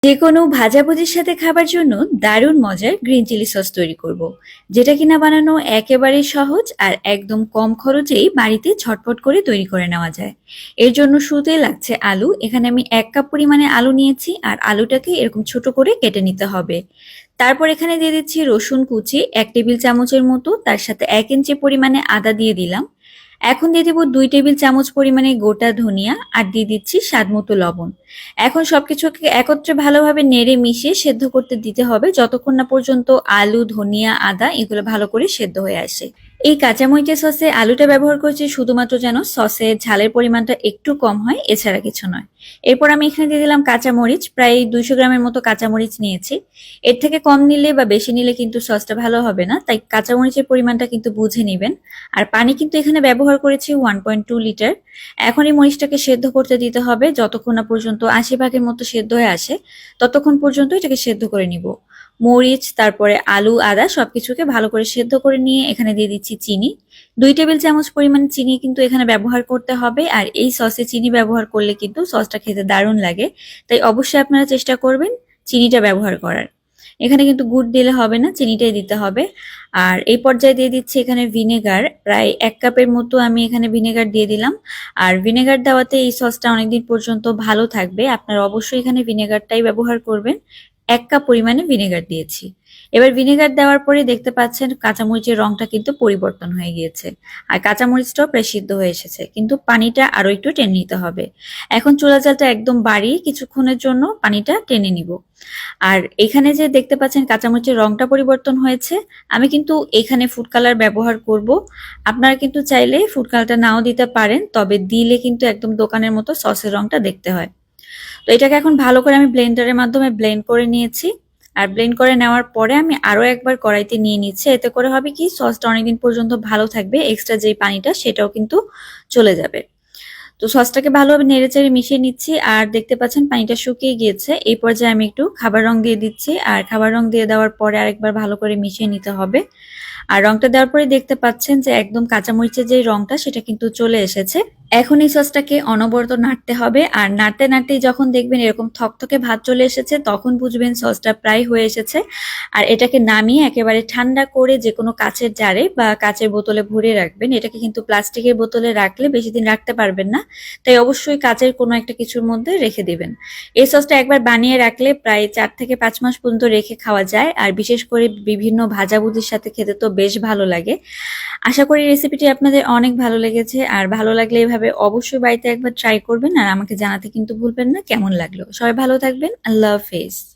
যেকোনো ভাজাভুজির সাথে খাবার জন্য দারুণ মজার গ্রিন চিলি সস তৈরি করব, যেটা কিনা বানানো একেবারেই সহজ আর একদম কম খরচেই বাড়িতে ঝটপট করে তৈরি করে নেওয়া যায়। এর জন্য শুরুতেই লাগছে আলু। এখানে আমি 1 কাপ পরিমাণে আলু নিয়েছি আর আলুটাকে এরকম ছোট করে কেটে নিতে হবে। তারপর এখানে দিয়ে দিচ্ছি রসুন কুচি 1 টেবিল চামচের মতো, তার সাথে 1 ইঞ্চি পরিমাণে আদা দিয়ে দিলাম। এখন দিয়ে দেবো 2 টেবিল চামচ পরিমাণে গোটা ধনিয়া আর দিয়ে দিচ্ছি স্বাদ মতো লবণ। এখন সবকিছুকে একত্রে ভালোভাবে নেড়ে মিশিয়ে সেদ্ধ করতে দিতে হবে যতক্ষণ না পর্যন্ত আলু, ধনিয়া, আদা এগুলো ভালো করে সেদ্ধ হয়ে আসে। এই কাঁচামরিচের সসে আলুটা ব্যবহার করছি শুধুমাত্র যেন সসে ঝালের পরিমাণটা একটু কম হয়, এছাড়া কিছু নয়। এরপর আমি এখানে দিয়ে দিলাম কাঁচামরিচ, প্রায় 200 গ্রামের মতো কাঁচামরিচ নিয়েছি। এর থেকে কম নিলে বা বেশি নিলে কিন্তু সসটা ভালো হবে না, তাই কাঁচামরিচের পরিমাণটা কিন্তু বুঝে নেবেন। আর পানি কিন্তু এখানে ব্যবহার করেছি 1.2 লিটার। এখন এই মরিচটাকে সেদ্ধ করতে দিতে হবে যতক্ষণ না পর্যন্ত 80 ভাগের মতো সেদ্ধ হয়ে আসে, ততক্ষণ পর্যন্ত এটাকে সেদ্ধ করে নিব। মরিচ, তারপরে আলু, আদা সবকিছুকে ভালো করে সেদ্ধ করে নিয়ে এখানে দিয়ে দিচ্ছি চিনি। 2 টেবিল চামচ পরিমাণ চিনি কিন্তু এখানে ব্যবহার করতে হবে, আর এই সসে চিনি ব্যবহার করলে কিন্তু সসটা খেতে দারুণ লাগে। তাই অবশ্যই আপনারা চেষ্টা করবেন চিনিটা ব্যবহার করার। এখানে কিন্তু গুড় দিলে হবে না, চিনিটাই দিতে হবে। আর এই পর্যায়ে দিয়ে দিচ্ছি এখানে ভিনেগার, প্রায় 1 কাপের মতো আমি এখানে ভিনেগার দিয়ে দিলাম। আর ভিনেগার দেওয়াতে এই সসটা অনেকদিন পর্যন্ত ভালো থাকবে। আপনারা অবশ্যই এখানে ভিনেগারটাই ব্যবহার করবেন। 1 কাপ পরিমাণে ভিনেগার দিয়েছি। এবার ভিনেগার দেওয়ার পরে দেখতে পাচ্ছেন কাঁচামরিচের রংটা কিন্তু পরিবর্তন হয়ে গিয়েছে, আর কাঁচামরিচটাও প্রায় সিদ্ধ হয়ে এসেছে, কিন্তু পানিটা আরো একটু টেনে নিতে হবে। এখন চুলা জালটা একদম বাড়িয়ে কিছুক্ষণের জন্য পানিটা টেনে নিব। আর এখানে যে দেখতে পাচ্ছেন কাঁচামরিচের রংটা পরিবর্তন হয়েছে, আমি কিন্তু এখানে ফুড কালার ব্যবহার করব। আপনারা কিন্তু চাইলে ফুড কালারটা নাও দিতে পারেন, তবে দিলে কিন্তু একদম দোকানের মতো সসের রংটা দেখতে হয়। তো এটাকে এখন ভালো করে আমি ব্লেন্ডারের মাধ্যমে ব্লেন্ড করে নিয়েছি। আর ব্লেন্ড করে নেওয়ার পরে আমি আরো একবার কড়াইতে নিয়ে নিচ্ছি। এতে করে হবে কি, সসটা অনেকদিন পর্যন্ত ভালো থাকবে, এক্সট্রা যে পানিটা সেটাও কিন্তু চলে যাবে। তো সসটাকে ভালোভাবে নেড়েচেড়ে মিশিয়ে নিচ্ছি, আর দেখতে পাচ্ছেন পানিটা শুকিয়ে গিয়েছে। এই পর্যায়ে আমি একটু খাবার রং দিয়ে দিচ্ছি, আর খাবার রং দিয়ে দেওয়ার পরে আরেকবার ভালো করে মিশিয়ে নিতে হবে। আর রংটা দেওয়ার পরে দেখতে পাচ্ছেন যে একদম কাঁচামরিচের যে রংটা সেটা কিন্তু চলে এসেছে। এখন এই সসটাকে অনবরত নাড়তে হবে, আর নাড়তে নাড়তেই যখন দেখবেন এরকম থকথকে ভাব চলে এসেছে তখন বুঝবেন সসটা প্রায় হয়ে এসেছে। আর এটাকে নামিয়ে একেবারে ঠান্ডা করে যে কোনো কাচের জারে বা কাচের বোতলে ভরে রাখবেন। এটাকে কিন্তু প্লাস্টিকের বোতলে রাখলে বেশি দিন রাখতে পারবেন না, তাই অবশ্যই কাচের কোনো একটা কিছুর মধ্যে রেখে দিবেন। এই সসটা একবার বানিয়ে রাখলে প্রায় 4 থেকে 5 মাস পর্যন্ত রেখে খাওয়া যায়, আর বিশেষ করে বিভিন্ন ভাজাভুজির সাথে খেতে তো বেশ ভালো লাগে। আশা করি রেসিপিটি আপনাদের অনেক ভালো লেগেছে, আর ভালো লাগলে এভাবে অবশ্যই বাড়িতে একবার ট্রাই করবেন, আর আমাকে জানাতে কিন্তু ভুলবেন না কেমন লাগলো। সবাই ভালো থাকবেন। আল্লাহ হাফেজ।